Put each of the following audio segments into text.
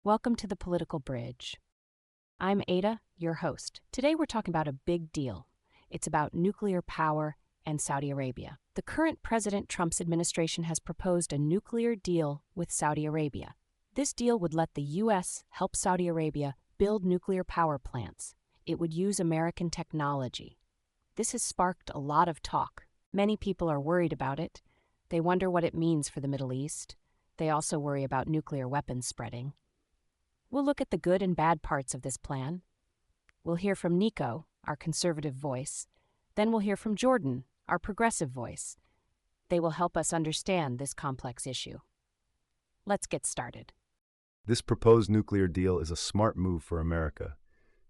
Welcome to the Political Bridge. I'm Ada, your host. Today we're talking about a big deal. It's about nuclear power and Saudi Arabia. The current President Trump's administration has proposed a nuclear deal with Saudi Arabia. This deal would let the U.S. help Saudi Arabia build nuclear power plants. It would use American technology. This has sparked a lot of talk. Many people are worried about it. They wonder what it means for the Middle East. They also worry about nuclear weapons spreading. We'll look at the good and bad parts of this plan. We'll hear from Nico, our conservative voice. Then we'll hear from Jordan, our progressive voice. They will help us understand this complex issue. Let's get started. This proposed nuclear deal is a smart move for America.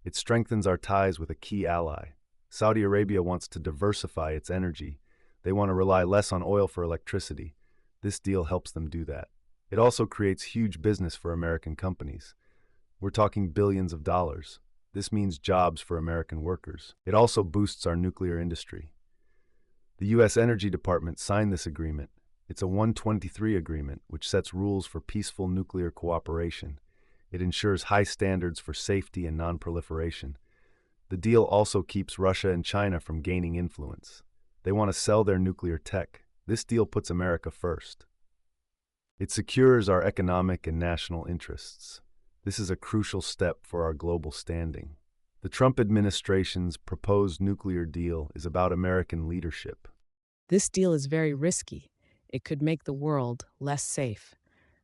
It strengthens our ties with a key ally. Saudi Arabia wants to diversify its energy. They want to rely less on oil for electricity. This deal helps them do that. It also creates huge business for American companies. We're talking billions of dollars. This means jobs for American workers. It also boosts our nuclear industry. The U.S. Energy Department signed this agreement. It's a 123 agreement, which sets rules for peaceful nuclear cooperation. It ensures high standards for safety and non-proliferation. The deal also keeps Russia and China from gaining influence. They want to sell their nuclear tech. This deal puts America first. It secures our economic and national interests. This is a crucial step for our global standing. The Trump administration's proposed nuclear deal is about American leadership. This deal is very risky. It could make the world less safe.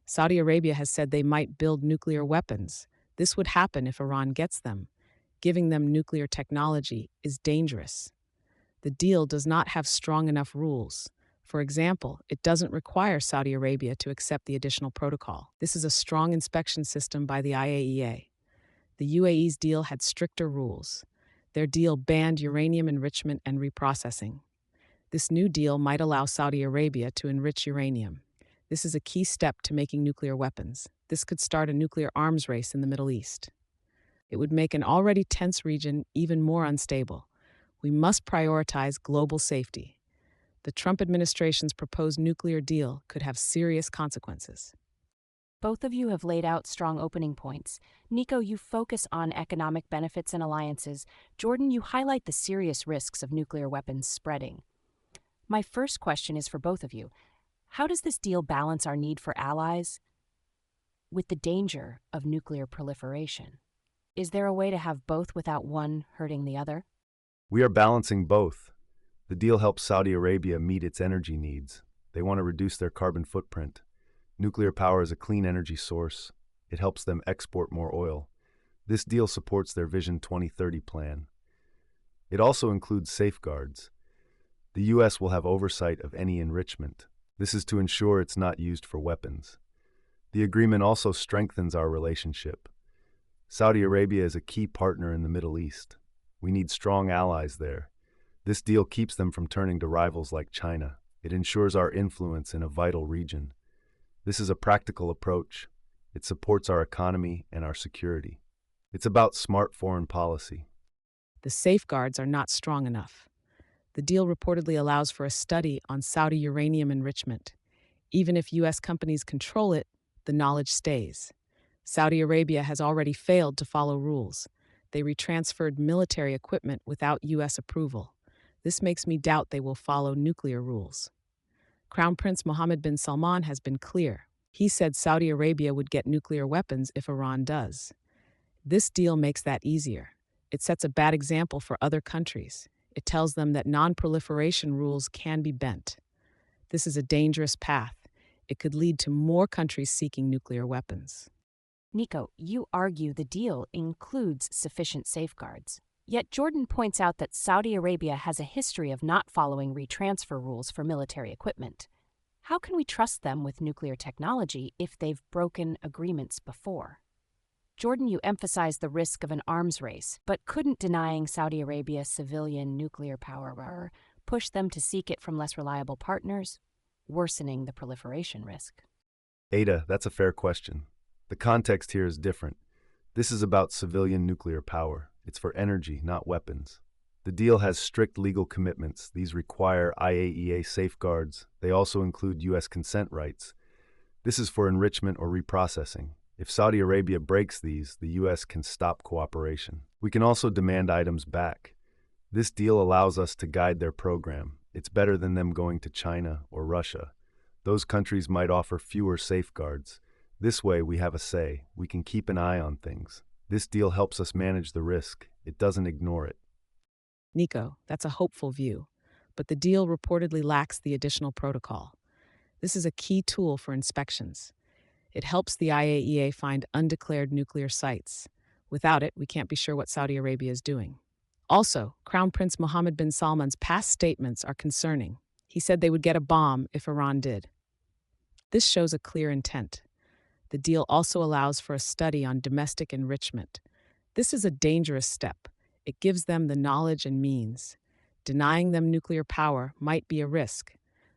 Saudi Arabia has said they might build nuclear weapons. This would happen if Iran gets them. Giving them nuclear technology is dangerous. The deal does not have strong enough rules. For example, it doesn't require Saudi Arabia to accept the additional protocol. This is a strong inspection system by the IAEA. The UAE's deal had stricter rules. Their deal banned uranium enrichment and reprocessing. This new deal might allow Saudi Arabia to enrich uranium. This is a key step to making nuclear weapons. This could start a nuclear arms race in the Middle East. It would make an already tense region even more unstable. We must prioritize global safety. The Trump administration's proposed nuclear deal could have serious consequences. Both of you have laid out strong opening points. Nico, you focus on economic benefits and alliances. Jordan, you highlight the serious risks of nuclear weapons spreading. My first question is for both of you. How does this deal balance our need for allies with the danger of nuclear proliferation? Is there a way to have both without one hurting the other? We are balancing both. The deal helps Saudi Arabia meet its energy needs. They want to reduce their carbon footprint. Nuclear power is a clean energy source. It helps them export more oil. This deal supports their Vision 2030 plan. It also includes safeguards. The U.S. will have oversight of any enrichment. This is to ensure it's not used for weapons. The agreement also strengthens our relationship. Saudi Arabia is a key partner in the Middle East. We need strong allies there. This deal keeps them from turning to rivals like China. It ensures our influence in a vital region. This is a practical approach. It supports our economy and our security. It's about smart foreign policy. The safeguards are not strong enough. The deal reportedly allows for a study on Saudi uranium enrichment. Even if U.S. companies control it, the knowledge stays. Saudi Arabia has already failed to follow rules. They retransferred military equipment without U.S. approval. This makes me doubt they will follow nuclear rules. Crown Prince Mohammed bin Salman has been clear. He said Saudi Arabia would get nuclear weapons if Iran does. This deal makes that easier. It sets a bad example for other countries. It tells them that non-proliferation rules can be bent. This is a dangerous path. It could lead to more countries seeking nuclear weapons. Nico, you argue the deal includes sufficient safeguards. Yet Jordan points out that Saudi Arabia has a history of not following retransfer rules for military equipment. How can we trust them with nuclear technology if they've broken agreements before? Jordan, you emphasize the risk of an arms race, but couldn't denying Saudi Arabia civilian nuclear power push them to seek it from less reliable partners, worsening the proliferation risk? Ada, that's a fair question. The context here is different. This is about civilian nuclear power. It's for energy, not weapons. The deal has strict legal commitments. These require IAEA safeguards. They also include U.S. consent rights. This is for enrichment or reprocessing. If Saudi Arabia breaks these, the U.S. can stop cooperation. We can also demand items back. This deal allows us to guide their program. It's better than them going to China or Russia. Those countries might offer fewer safeguards. This way, we have a say. We can keep an eye on things. This deal helps us manage the risk. It doesn't ignore it. Nico, that's a hopeful view, but the deal reportedly lacks the additional protocol. This is a key tool for inspections. It helps the IAEA find undeclared nuclear sites. Without it, we can't be sure what Saudi Arabia is doing. Also, Crown Prince Mohammed bin Salman's past statements are concerning. He said they would get a bomb if Iran did. This shows a clear intent. The deal also allows for a study on domestic enrichment. This is a dangerous step. It gives them the knowledge and means. Denying them nuclear power might be a risk,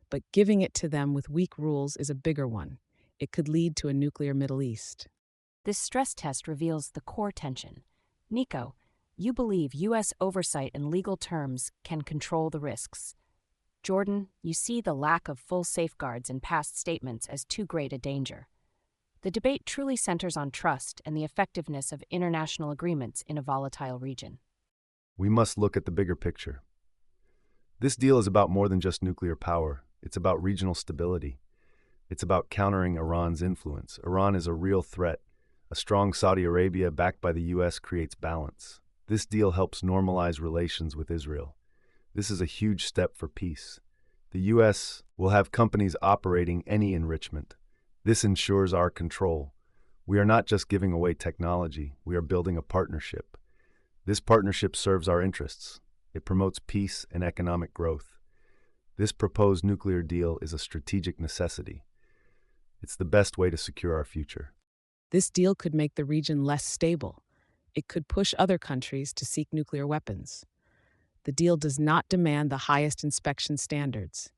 but giving it to them with weak rules is a bigger one. It could lead to a nuclear Middle East. This stress test reveals the core tension. Nico, you believe U.S. oversight in legal terms can control the risks. Jordan, you see the lack of full safeguards in past statements as too great a danger. The debate truly centers on trust and the effectiveness of international agreements in a volatile region. We must look at the bigger picture. This deal is about more than just nuclear power. It's about regional stability. It's about countering Iran's influence. Iran is a real threat. A strong Saudi Arabia backed by the U.S. creates balance. This deal helps normalize relations with Israel. This is a huge step for peace. The U.S. will have companies operating any enrichment. This ensures our control. We are not just giving away technology, we are building a partnership. This partnership serves our interests. It promotes peace and economic growth. This proposed nuclear deal is a strategic necessity. It's the best way to secure our future. This deal could make the region less stable. It could push other countries to seek nuclear weapons. The deal does not demand the highest inspection standards.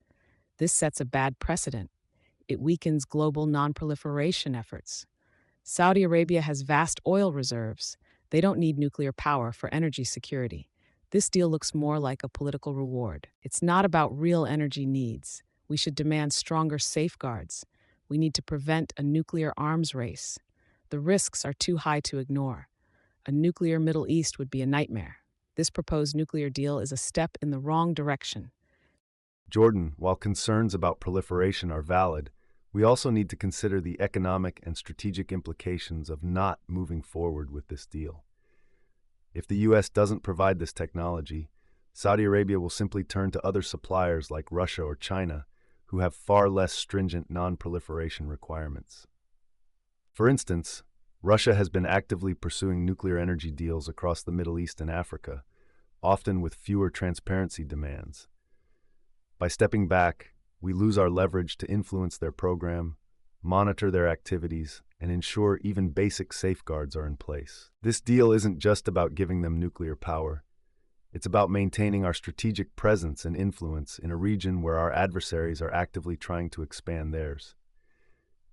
This sets a bad precedent. It weakens global non-proliferation efforts. Saudi Arabia has vast oil reserves. They don't need nuclear power for energy security. This deal looks more like a political reward. It's not about real energy needs. We should demand stronger safeguards. We need to prevent a nuclear arms race. The risks are too high to ignore. A nuclear Middle East would be a nightmare. This proposed nuclear deal is a step in the wrong direction. Jordan, while concerns about proliferation are valid, we also need to consider the economic and strategic implications of not moving forward with this deal. If the U.S. doesn't provide this technology, Saudi Arabia will simply turn to other suppliers like Russia or China, who have far less stringent non-proliferation requirements. For instance, Russia has been actively pursuing nuclear energy deals across the Middle East and Africa, often with fewer transparency demands. By stepping back, we lose our leverage to influence their program, monitor their activities, and ensure even basic safeguards are in place. This deal isn't just about giving them nuclear power. It's about maintaining our strategic presence and influence in a region where our adversaries are actively trying to expand theirs.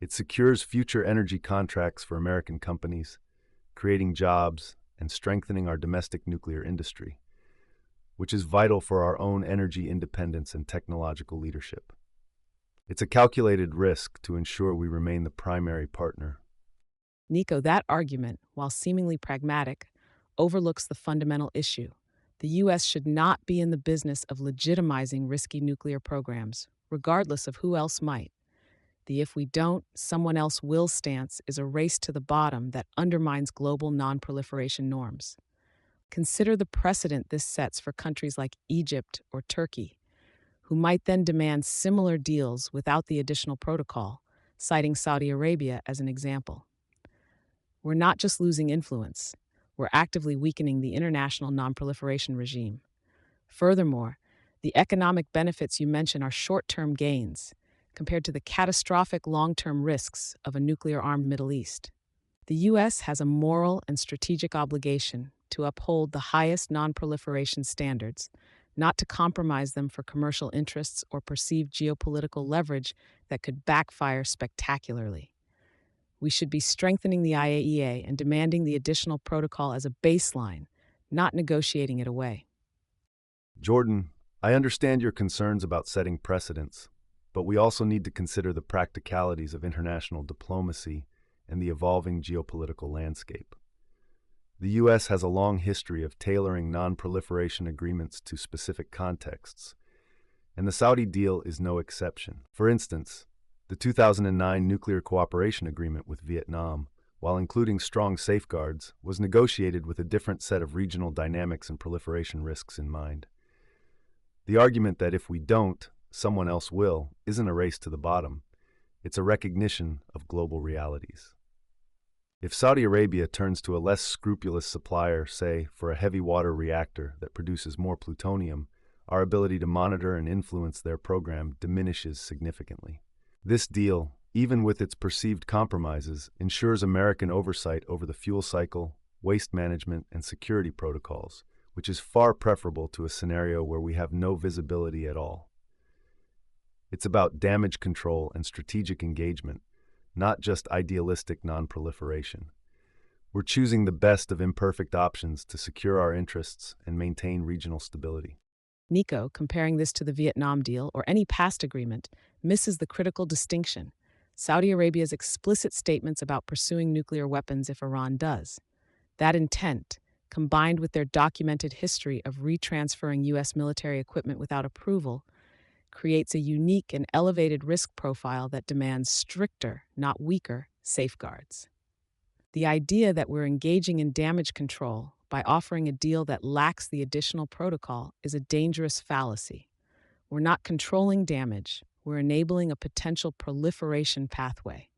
It secures future energy contracts for American companies, creating jobs and strengthening our domestic nuclear industry, which is vital for our own energy independence and technological leadership. It's a calculated risk to ensure we remain the primary partner. Nico, that argument, while seemingly pragmatic, overlooks the fundamental issue. The U.S. should not be in the business of legitimizing risky nuclear programs, regardless of who else might. The "if we don't, someone else will" stance is a race to the bottom that undermines global non-proliferation norms. Consider the precedent this sets for countries like Egypt or Turkey, who might then demand similar deals without the additional protocol, citing Saudi Arabia as an example. We're not just losing influence, we're actively weakening the international non-proliferation regime. Furthermore, the economic benefits you mention are short-term gains compared to the catastrophic long-term risks of a nuclear-armed Middle East. The U.S. has a moral and strategic obligation to uphold the highest non-proliferation standards, not to compromise them for commercial interests or perceived geopolitical leverage that could backfire spectacularly. We should be strengthening the IAEA and demanding the additional protocol as a baseline, not negotiating it away. Jordan, I understand your concerns about setting precedents, but we also need to consider the practicalities of international diplomacy and the evolving geopolitical landscape. The U.S. has a long history of tailoring non-proliferation agreements to specific contexts, and the Saudi deal is no exception. For instance, the 2009 Nuclear Cooperation Agreement with Vietnam, while including strong safeguards, was negotiated with a different set of regional dynamics and proliferation risks in mind. The argument that if we don't, someone else will, isn't a race to the bottom. It's a recognition of global realities. If Saudi Arabia turns to a less scrupulous supplier, say, for a heavy water reactor that produces more plutonium, our ability to monitor and influence their program diminishes significantly. This deal, even with its perceived compromises, ensures American oversight over the fuel cycle, waste management, and security protocols, which is far preferable to a scenario where we have no visibility at all. It's about damage control and strategic engagement, not just idealistic non-proliferation. We're choosing the best of imperfect options to secure our interests and maintain regional stability. Nico, comparing this to the Vietnam deal or any past agreement, misses the critical distinction: Saudi Arabia's explicit statements about pursuing nuclear weapons if Iran does. That intent, combined with their documented history of retransferring U.S. military equipment without approval, creates a unique and elevated risk profile that demands stricter, not weaker, safeguards. The idea that we're engaging in damage control by offering a deal that lacks the additional protocol is a dangerous fallacy. We're not controlling damage, we're enabling a potential proliferation pathway.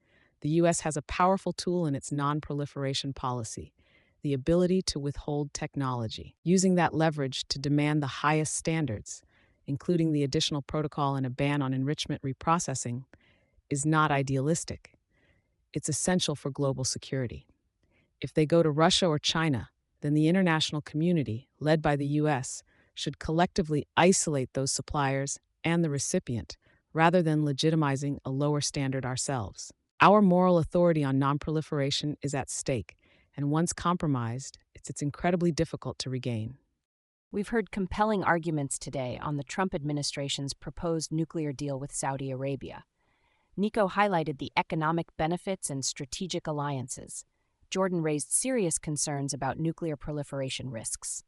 The U.S. has a powerful tool in its non-proliferation policy: the ability to withhold technology. Using that leverage to demand the highest standards, including the additional protocol and a ban on enrichment reprocessing, is not idealistic. It's essential for global security. If they go to Russia or China, then the international community, led by the U.S., should collectively isolate those suppliers and the recipient, rather than legitimizing a lower standard ourselves. Our moral authority on nonproliferation is at stake, and once compromised, it's incredibly difficult to regain. We've heard compelling arguments today on the Trump administration's proposed nuclear deal with Saudi Arabia. Nico highlighted the economic benefits and strategic alliances. Jordan raised serious concerns about nuclear proliferation risks.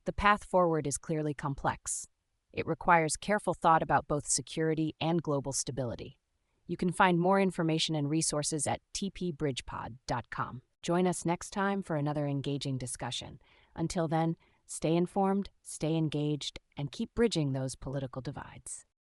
The path forward is clearly complex. It requires careful thought about both security and global stability. You can find more information and resources at tpbridgepod.com. Join us next time for another engaging discussion. Until then, stay informed, stay engaged, and keep bridging those political divides.